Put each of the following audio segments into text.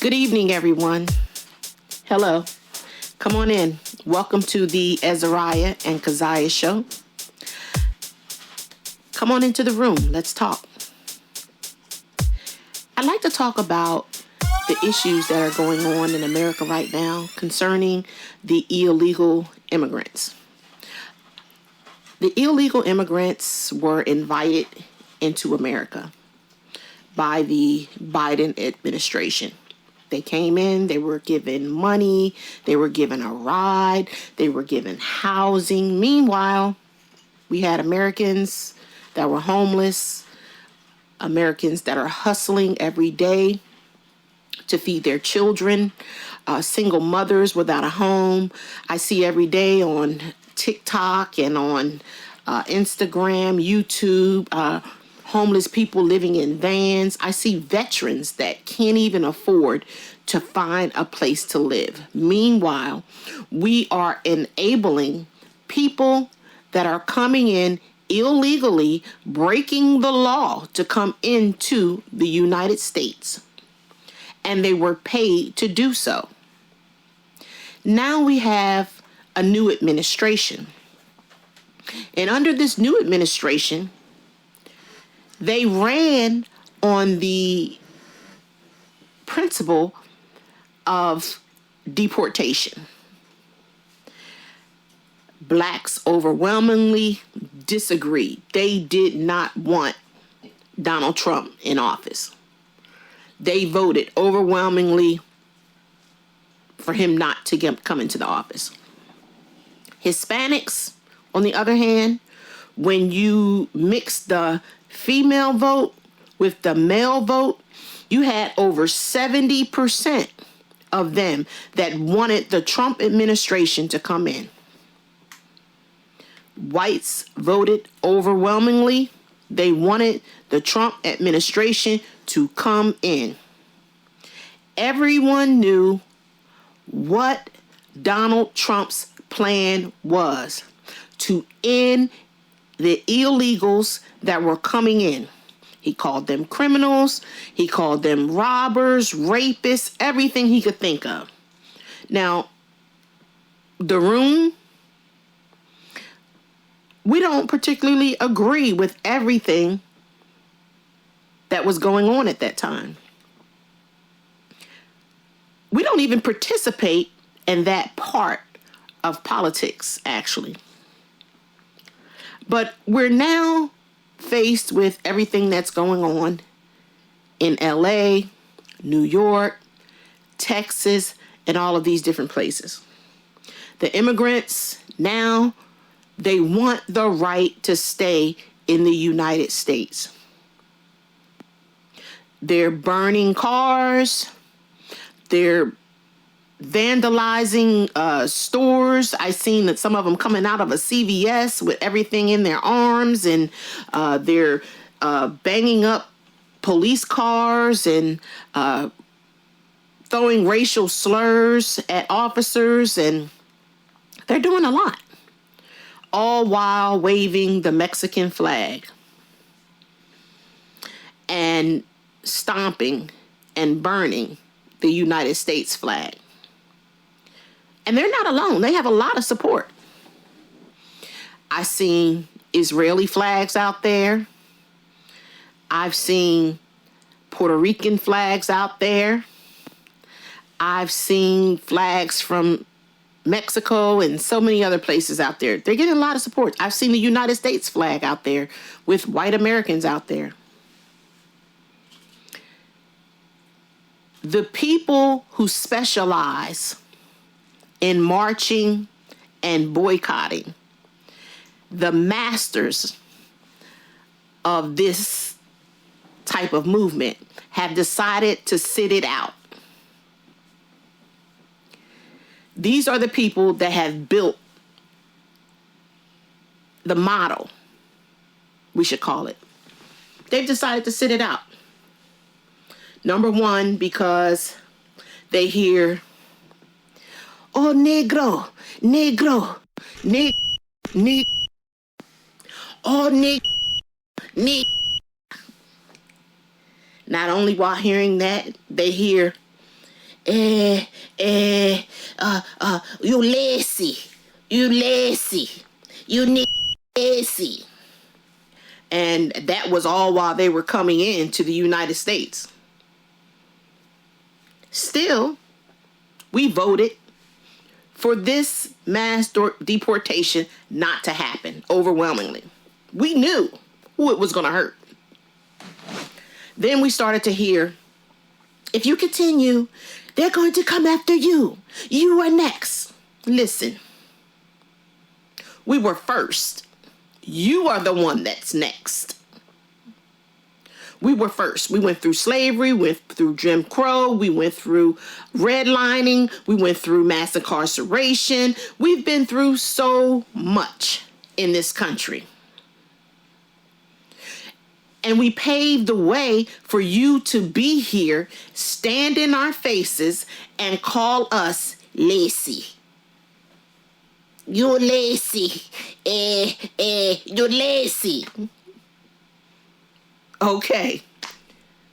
Good evening, everyone. Hello. Come on in. Welcome to the Azariah and Keziah show. Come on into the room. Let's talk. I'd like to talk about the issues that are going on in America right now concerning the illegal immigrants. The illegal immigrants were invited into America by the Biden administration. They came in, they were given money, they were given a ride, they were given housing. Meanwhile, we had Americans that were homeless, Americans that are hustling every day to feed their children, single mothers without a home. I see every day on TikTok and on Instagram, YouTube, homeless people living in vans. I see veterans that can't even afford to find a place to live. Meanwhile, we are enabling people that are coming in illegally, breaking the law to come into the United States. And they were paid to do so. Now we have a new administration. And under this new administration, they ran on the principle of deportation. Blacks overwhelmingly disagreed. They did not want Donald Trump in office. They voted overwhelmingly for him not to come into the office. Hispanics, on the other hand, when you mix the female vote with the male vote, you had over 70% of them that wanted the Trump administration to come in. Whites voted overwhelmingly. They wanted the Trump administration to come in. Everyone knew what Donald Trump's plan was: to end the illegals that were coming in. He called them criminals. He called them robbers, rapists, everything he could think of. Now, the room, we don't particularly agree with everything that was going on at that time. We don't even participate in that part of politics, actually. But we're now faced with everything that's going on in LA, New York, Texas, and all of these different places. The immigrants now, they want the right to stay in the United States. They're burning cars. They're vandalizing stores. I seen that some of them coming out of a CVS with everything in their arms, and they're banging up police cars and throwing racial slurs at officers, and they're doing a lot, all while waving the Mexican flag and stomping and burning the United States flag. And they're not alone. They have a lot of support. I've seen Israeli flags out there. I've seen Puerto Rican flags out there. I've seen flags from Mexico and so many other places out there. They're getting a lot of support. I've seen the United States flag out there with white Americans out there. The people who specialize in marching and boycotting, the masters of this type of movement, have decided to sit it out. These are the people that have built the model, we should call it. They've decided to sit it out. Number one, because they hear, oh, negro, negro, oh, Not only while hearing that, they hear, you lazy, you lazy. And that was all while they were coming into the United States. Still, we voted for this mass deportation not to happen overwhelmingly. We knew who it was going to hurt. Then we started to hear, if you continue, they're going to come after you. You are next. Listen, we were first. You are the one that's next. We were first. We went through slavery, went through Jim Crow, we went through redlining, we went through mass incarceration. We've been through so much in this country. And we paved the way for you to be here, stand in our faces, and call us lazy. You're lazy. You're lazy. Okay.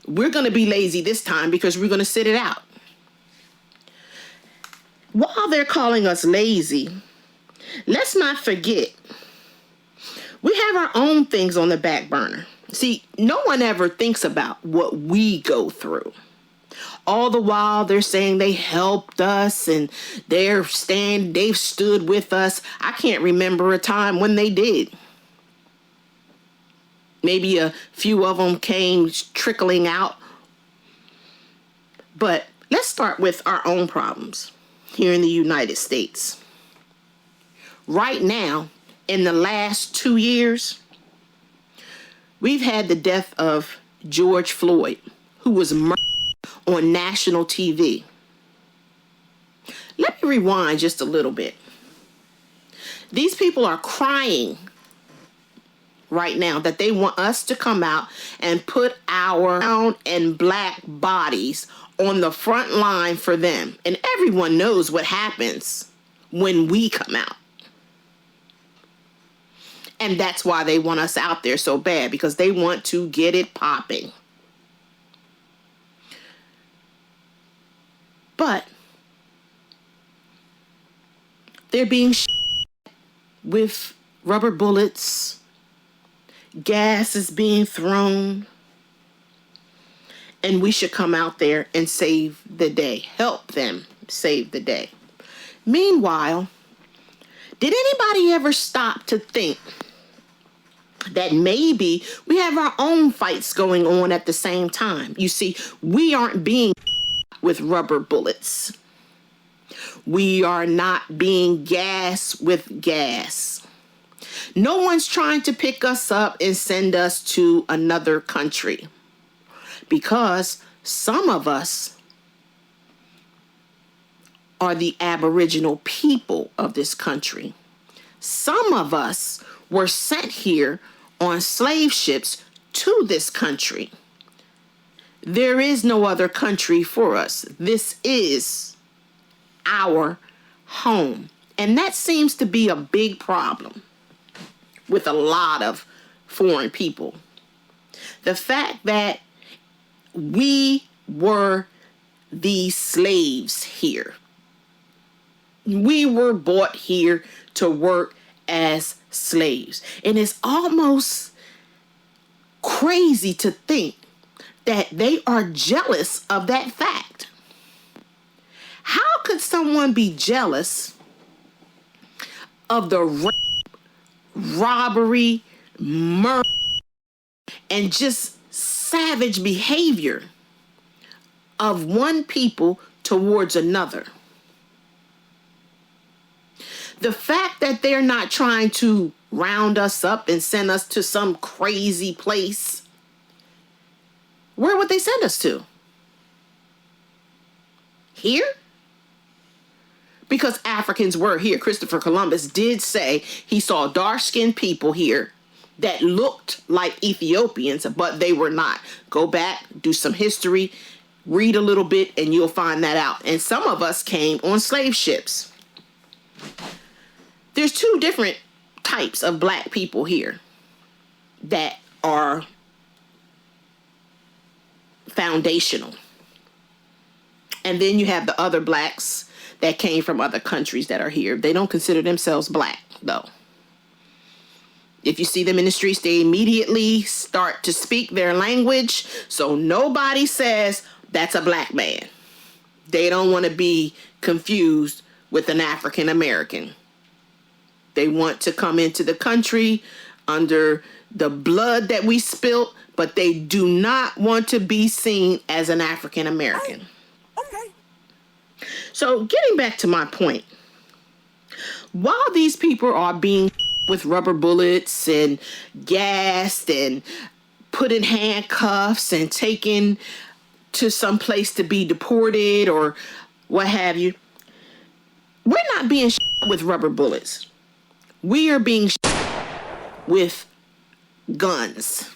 We're going to be lazy this time because we're going to sit it out. While they're calling us lazy, let's not forget, we have our own things on the back burner. See, no one ever thinks about what we go through. All the while they're saying they helped us and they've stood with us. I can't remember a time when they did. Maybe a few of them came trickling out. But let's start with our own problems here in the United States. Right now, in the last 2 years, we've had the death of George Floyd, who was murdered on national TV. Let me rewind just a little bit. These people are crying right now that they want us to come out and put our brown and black bodies on the front line for them. And everyone knows what happens when we come out. And that's why they want us out there so bad, because they want to get it popping. But they're being with rubber bullets. Gas is being thrown. And we should come out there and save the day. Help them save the day. Meanwhile, did anybody ever stop to think that maybe we have our own fights going on at the same time? You see, we aren't being with rubber bullets. We are not being gassed with gas. No one's trying to pick us up and send us to another country, because some of us are the Aboriginal people of this country. Some of us were sent here on slave ships to this country. There is no other country for us. This is our home. And that seems to be a big problem with a lot of foreign people. The fact that we were the slaves here. We were brought here to work as slaves. And it's almost crazy to think that they are jealous of that fact. How could someone be jealous of the rape, robbery, murder, and just savage behavior of one people towards another? The fact that they're not trying to round us up and send us to some crazy place, where would they send us to? Here? Because Africans were here. Christopher Columbus did say he saw dark-skinned people here that looked like Ethiopians, but they were not. Go back, do some history, read a little bit, and you'll find that out. And some of us came on slave ships. There's two different types of black people here that are foundational. And then you have the other blacks that came from other countries that are here. They don't consider themselves black, though. If you see them in the streets, they immediately start to speak their language. So nobody says that's a black man. They don't want to be confused with an African American. They want to come into the country under the blood that we spilt, but they do not want to be seen as an African American. Okay. So getting back to my point, while these people are being with rubber bullets and gassed and put in handcuffs and taken to some place to be deported or what have you, we're not being with rubber bullets. We are being with guns.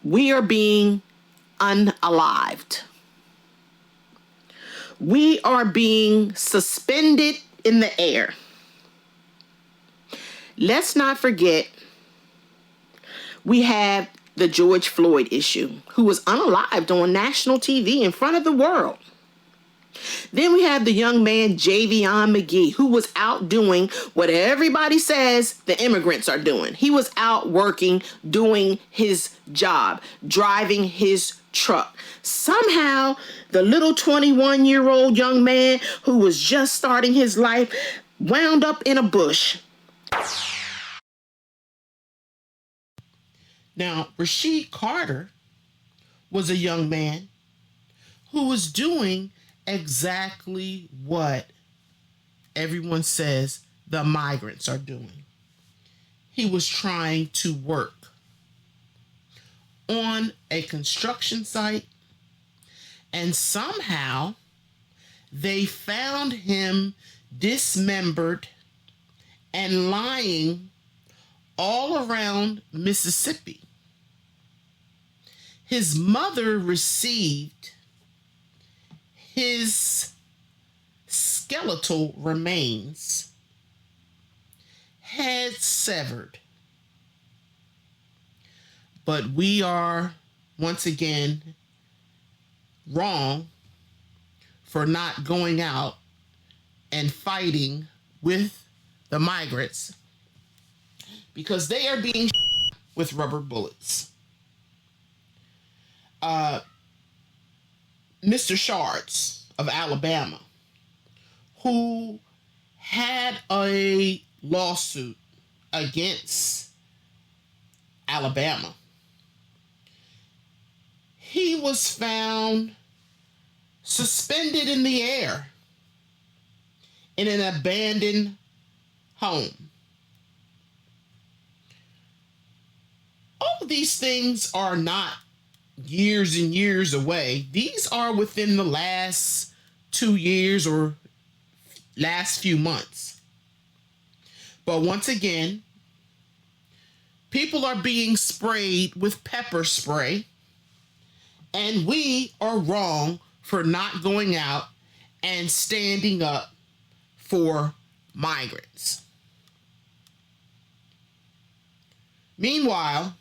We are being unalived. We are being suspended in the air. Let's not forget, we have the George Floyd issue, who was unalived on national TV in front of the world. Then we have the young man, Javion McGee, who was out doing what everybody says the immigrants are doing. He was out working, doing his job, driving his truck. Somehow, the little 21-year-old young man who was just starting his life wound up in a bush. Now, Rashid Carter was a young man who was doing exactly what everyone says the migrants are doing. He was trying to work on a construction site, and somehow they found him dismembered and lying all around Mississippi. His mother received his skeletal remains, head severed. But we are, once again, wrong for not going out and fighting with the migrants, because they are being with rubber bullets. Mr. Shards of Alabama, who had a lawsuit against Alabama, he was found suspended in the air in an abandoned home. All of these things are not years and years away. These are within the last 2 years or last few months. But once again, people are being sprayed with pepper spray, and we are wrong for not going out and standing up for migrants. Meanwhile,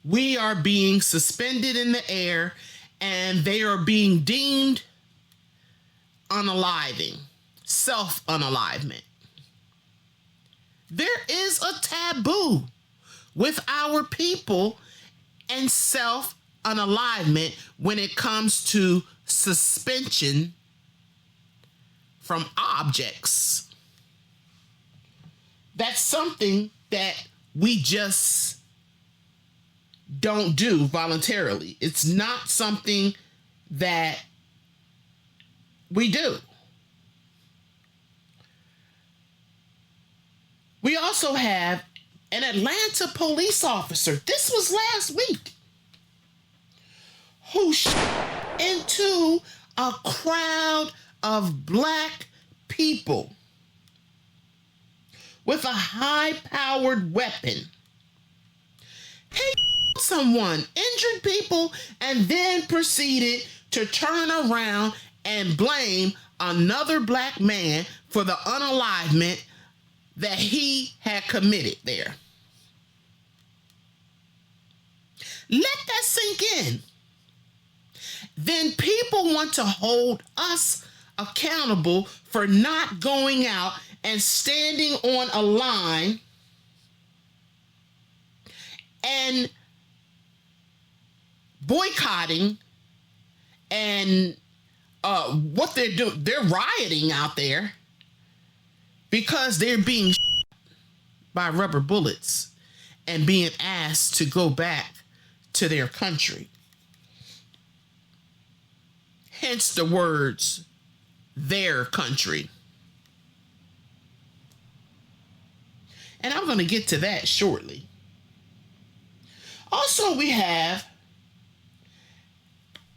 we are being suspended in the air, and they are being deemed unaliving, self-unalivement. There is a taboo with our people and self-unalivement when it comes to suspension from objects. That's something that we just don't do voluntarily. It's not something that we do. We also have an Atlanta police officer, this was last week, who shot into a crowd of black people with a high-powered weapon. He someone, injured people, and then proceeded to turn around and blame another black man for the unalivement that he had committed there. Let that sink in. then people want to hold us accountable for not going out and standing on a line and boycotting and what they're doing. They're rioting out there because they're being by rubber bullets and being asked to go back to their country. Hence the words, their country. And I'm going to get to that shortly. Also, we have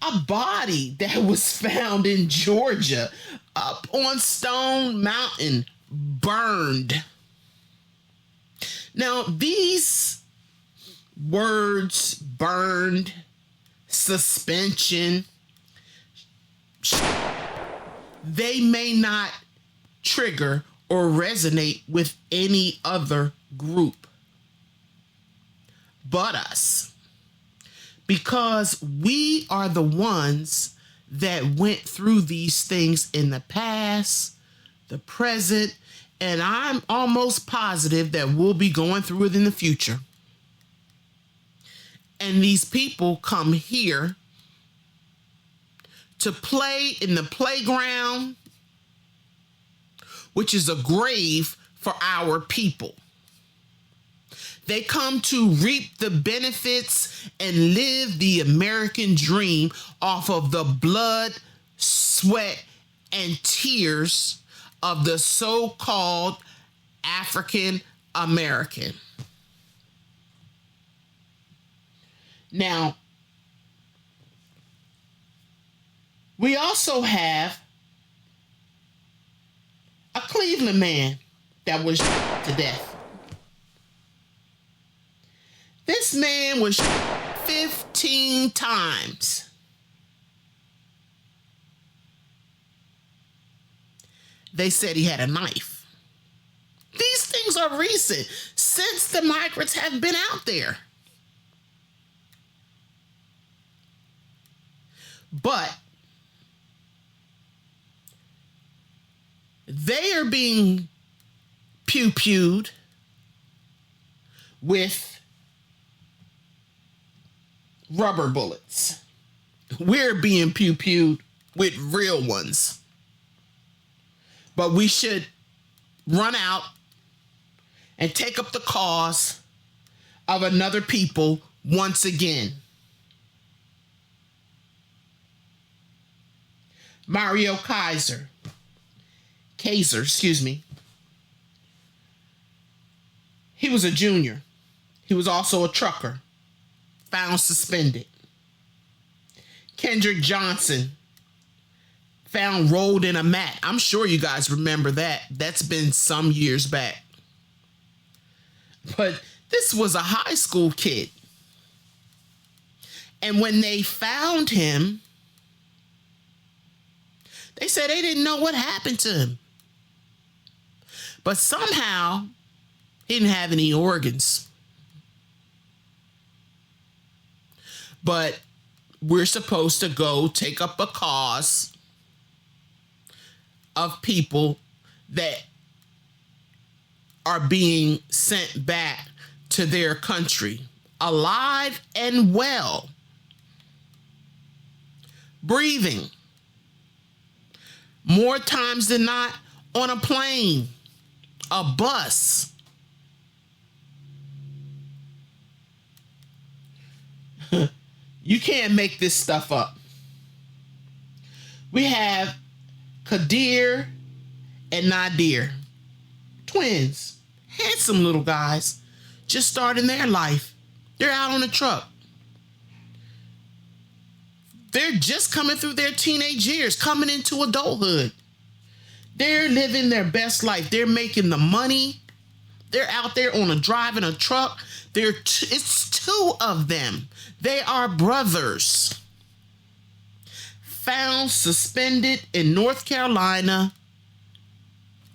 a body that was found in Georgia up on Stone Mountain, burned. Now, these words, burned, suspension, they may not trigger or resonate with any other group but us, because we are the ones that went through these things in the past, the present, and I'm almost positive that we'll be going through it in the future. And these people come here to play in the playground, which is a grave for our people. They come to reap the benefits and live the American dream off of the blood, sweat, and tears of the so-called African American. Now, we also have a Cleveland man that was shot to death. This man was shot 15 times. They said he had a knife. These things are recent, since the migrants have been out there. But they are being pew-pewed with rubber bullets. We're being pew-pewed with real ones. But we should run out and take up the cause of another people once again. Mario Kaiser, excuse me. He was a junior. He was also a trucker, found suspended. Kendrick Johnson, found rolled in a mat. I'm sure you guys remember that. That's been some years back. But this was a high school kid. And when they found him, they said they didn't know what happened to him. But somehow, he didn't have any organs. But we're supposed to go take up a cause of people that are being sent back to their country, alive and well, breathing, more times than not on a plane, a bus. You can't make this stuff up. We have Kadir and Nadir, twins, handsome little guys, just starting their life. They're out on a truck. They're just coming through their teenage years, coming into adulthood. They're living their best life. They're making the money. They're out there driving a truck. It's two of them. They are brothers. Found suspended in North Carolina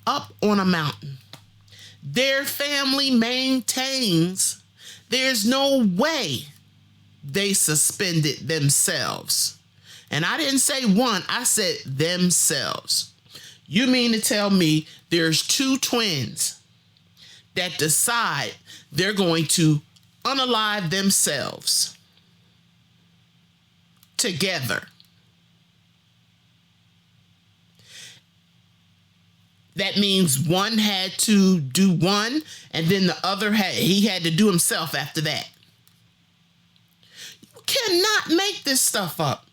up on a mountain. Their family maintains there's no way they suspended themselves. And I didn't say one, I said themselves. You mean to tell me there's two twins that decide they're going to unalive themselves together? That means one had to do one, and then the other he had to do himself after that. You cannot make this stuff up.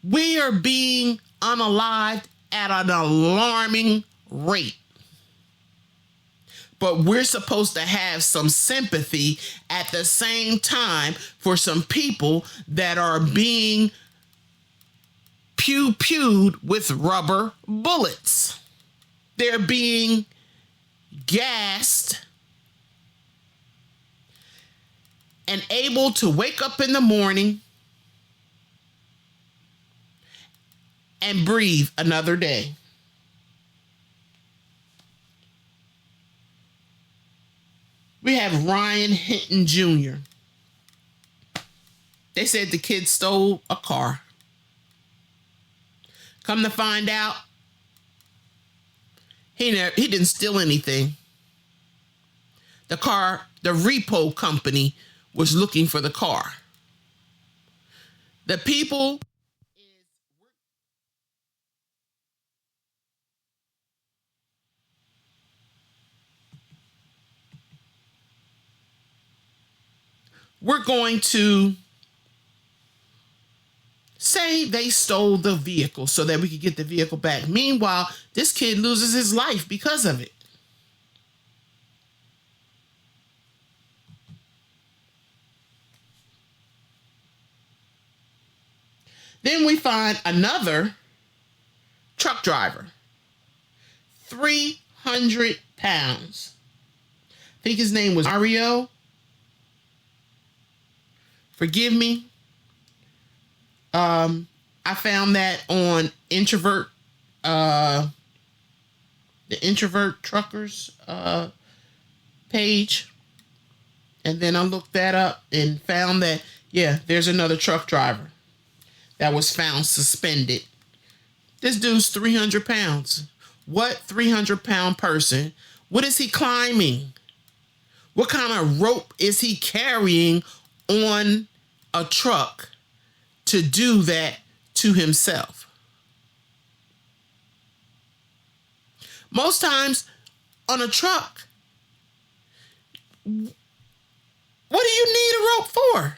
We are being unalived at an alarming rate. But we're supposed to have some sympathy at the same time for some people that are being pew-pewed with rubber bullets. They're being gassed and able to wake up in the morning and breathe another day. We have Ryan Hinton Jr. They said the kid stole a car. Come to find out, he didn't steal anything. The repo company was looking for the car. The people we're going to say they stole the vehicle so that we could get the vehicle back. Meanwhile, this kid loses his life because of it. Then we find another truck driver, 300 pounds. I think his name was Mario. Forgive me. I found that on the Introvert Truckers page. And then I looked that up and found that, yeah, there's another truck driver that was found suspended. This dude's 300 pounds. What 300-pound person? What is he climbing? What kind of rope is he carrying on a truck to do that to himself? Most times on a truck, what do you need a rope for?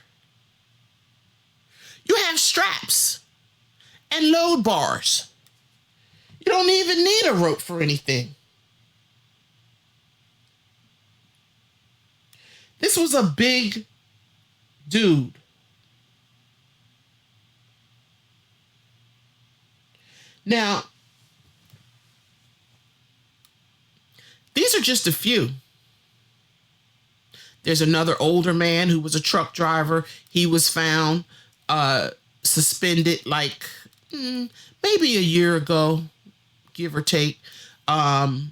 You have straps and load bars. You don't even need a rope for anything. This was a big dude. Now, these are just a few. There's another older man who was a truck driver. He was found suspended like maybe a year ago, give or take. For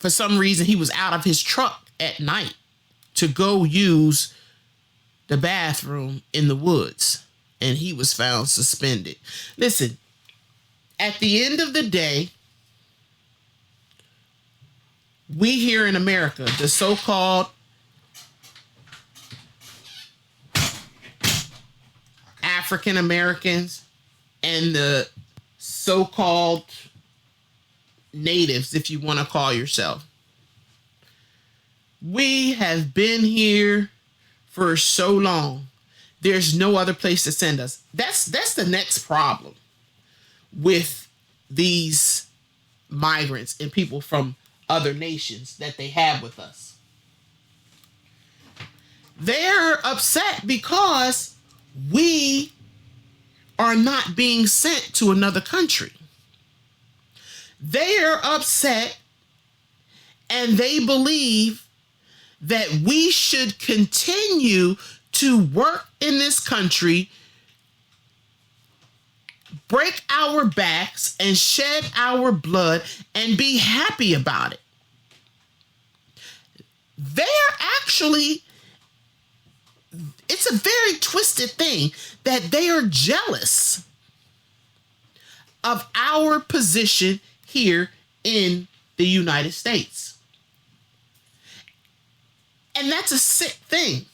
some reason, he was out of his truck at night to go use the bathroom in the woods, and he was found suspended. Listen, at the end of the day, we here in America, the so-called African Americans and the so-called natives, if you want to call yourself, we have been here for so long. There's no other place to send us. That's the next problem with these migrants and people from other nations that they have with us. They're upset because we are not being sent to another country. They are upset and they believe that we should continue to work in this country, break our backs and shed our blood and be happy about it. They're actually, It's a very twisted thing that they are jealous of our position here in the United States. And that's a sick thing,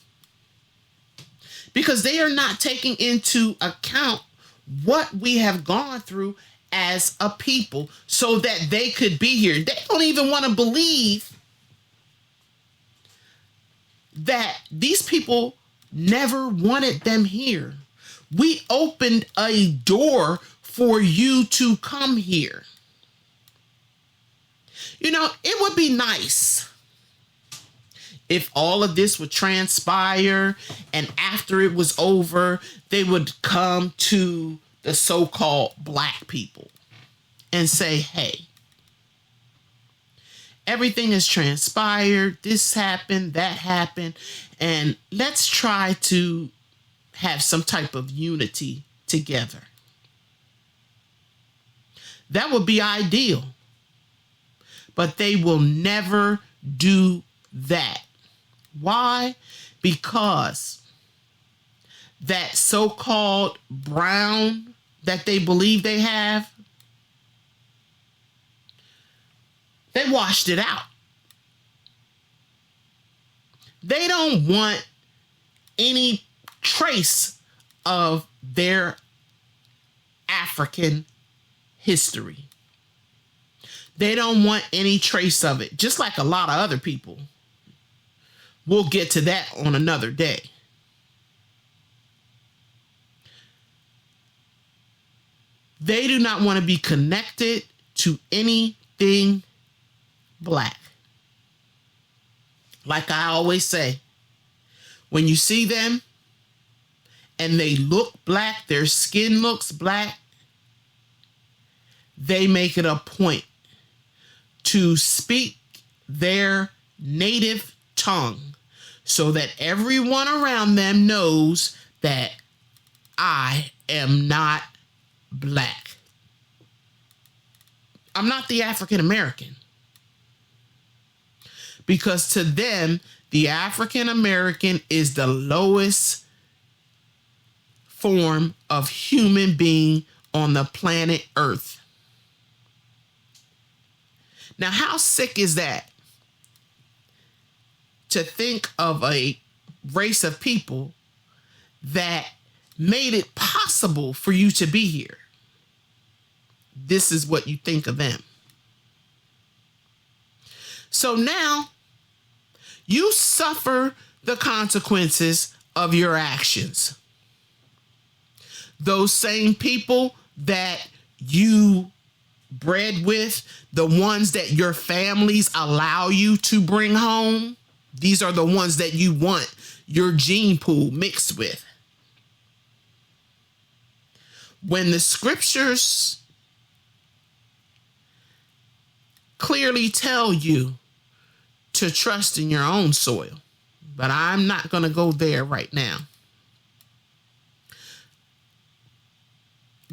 because they are not taking into account what we have gone through as a people so that they could be here. They don't even want to believe that these people never wanted them here. We opened a door for you to come here. You know, it would be nice if all of this would transpire and after it was over, they would come to the so-called black people and say, hey, everything has transpired. This happened, that happened. And let's try to have some type of unity together. That would be ideal. But they will never do that. Why? Because that so-called brown that they believe they have, they washed it out. They don't want any trace of their African history. They don't want any trace of it, just like a lot of other people. We'll get to that on another day. They do not want to be connected to anything black. Like I always say, when you see them and they look black, their skin looks black, they make it a point to speak their native tongue so that everyone around them knows that I am not black. I'm not the African American. Because to them, the African American is the lowest form of human being on the planet Earth. Now, how sick is that? To think of a race of people that made it possible for you to be here. This is what you think of them. So now you suffer the consequences of your actions. Those same people that you bred with, the ones that your families allow you to bring home, these are the ones that you want your gene pool mixed with. When the scriptures clearly tell you to trust in your own soil, but I'm not going to go there right now.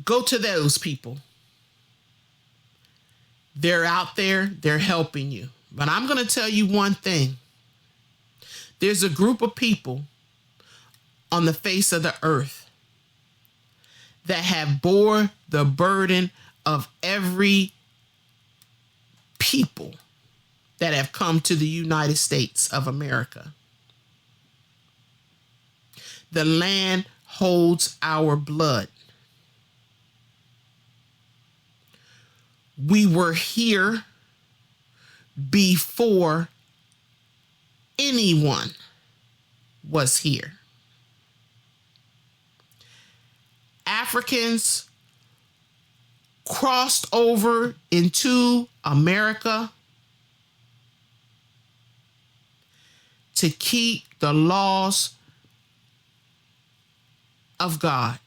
Go to those people. They're out there, they're helping you. But I'm going to tell you one thing. There's a group of people on the face of the earth that have bore the burden of every people that have come to the United States of America. The land holds our blood. We were here before anyone was here. Africans crossed over into America to keep the laws of God.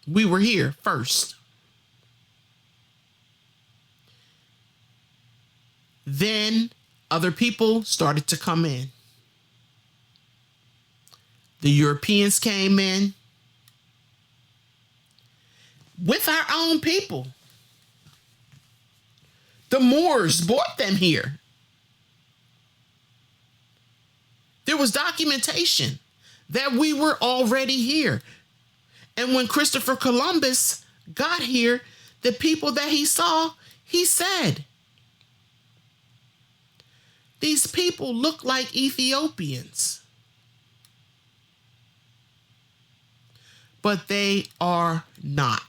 We were here first. Then other people started to come in. The Europeans came in with our own people. The Moors brought them here. There was documentation that we were already here. And when Christopher Columbus got here, the people that he saw, he said, these people look like Ethiopians, but they are not.